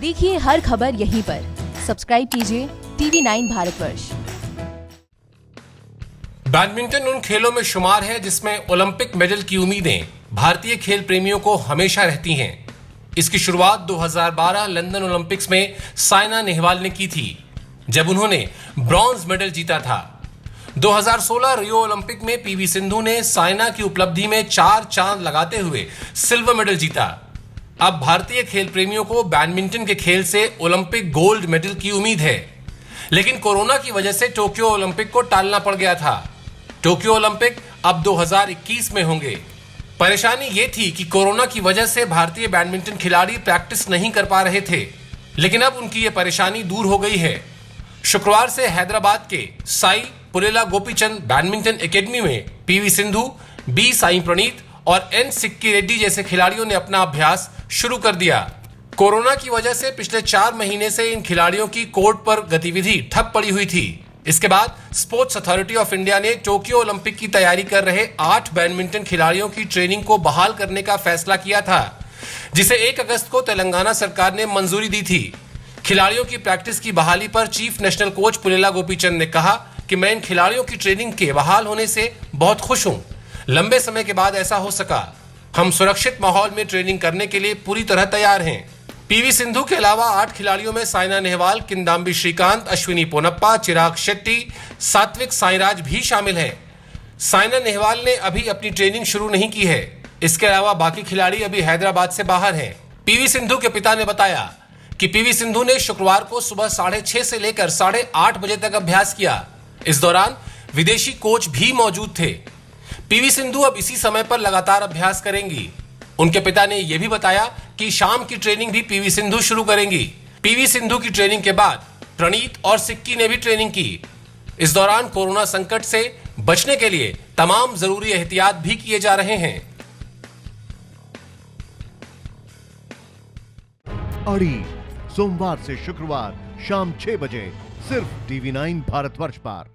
देखिए हर खबर यहीं पर। सब्सक्राइब कीजिए TV9 भारतवर्ष। बैडमिंटन उन खेलों में शुमार है जिसमें ओलंपिक मेडल की उम्मीदें भारतीय खेल प्रेमियों को हमेशा रहती हैं। इसकी शुरुआत 2012 लंदन ओलंपिक्स में साइना नेहवाल ने की थी, जब उन्होंने ब्रॉन्ज मेडल जीता था। 2016 रियो ओलंपिक में पीवी सिंधु ने साइना की उपलब्धि में 4 चांद लगाते हुए सिल्वर मेडल जीता। अब भारतीय खेल प्रेमियों को बैडमिंटन के खेल से ओलंपिक गोल्ड मेडल की उम्मीद है, लेकिन कोरोना की वजह से टोक्यो ओलंपिक को टालना पड़ गया था। टोक्यो ओलंपिक अब 2021 में होंगे। परेशानी ये थी कि कोरोना की वजह से भारतीय बैडमिंटन खिलाड़ी प्रैक्टिस नहीं कर पा रहे थे, लेकिन अब उनकी ये परेशानी दूर हो गई है। शुक्रवार से हैदराबाद के साई पुलेला गोपीचंद बैडमिंटन एकेडमी में पीवी सिंधु, बी साई प्रणीत और एन सिक्की रेड्डी जैसे खिलाड़ियों ने अपना अभ्यास शुरू कर दिया। कोरोना की वजह से पिछले 4 महीने से इन खिलाड़ियों की कोर्ट पर गतिविधि ठप पड़ी हुई थी। इसके बाद स्पोर्ट्स अथॉरिटी ऑफ इंडिया ने टोक्यो ओलंपिक की तैयारी कर रहे 8 बैडमिंटन खिलाड़ियों की ट्रेनिंग को बहाल करने का फैसला किया था, जिसे 1 अगस्त को तेलंगाना सरकार ने मंजूरी दी थी। खिलाड़ियों की प्रैक्टिस की बहाली पर chief national coach Pullela Gopichand ने कहा कि मैं इन खिलाड़ियों की ट्रेनिंग के बहाल होने से बहुत खुश हूं। लंबे समय के बाद ऐसा हो सका। हम सुरक्षित माहौल में ट्रेनिंग करने के लिए पूरी तरह तैयार हैं। पीवी सिंधु के अलावा 8 खिलाड़ियों में साइना नेहवाल, किदांबी श्रीकांत, अश्विनी पोनप्पा, चिराग शेट्टी, सात्विक साईराज भी शामिल हैं। साइना नेहवाल ने अभी अपनी ट्रेनिंग शुरू नहीं की है। इसके अलावा बाकी खिलाड़ी अभी हैदराबाद से बाहर हैं। पीवी सिंधु के पिता ने बताया कि पीवी सिंधु ने शुक्रवार को सुबह 6:30 से लेकर 8:30 बजे तक अभ्यास किया। इस दौरान विदेशी कोच भी मौजूद थे। पीवी सिंधु अब इसी समय पर लगातार अभ्यास करेंगी। उनके पिता ने यह भी बताया कि शाम की ट्रेनिंग भी पीवी सिंधु शुरू करेंगी। पीवी सिंधु की ट्रेनिंग के बाद प्रणीत और सिक्की ने भी ट्रेनिंग की। इस दौरान कोरोना संकट से बचने के लिए तमाम जरूरी एहतियात भी किए जा रहे हैं। अड़ी सोमवार से शुक्रवार शाम 6 बजे सिर्फ TV9 भारतवर्ष पर।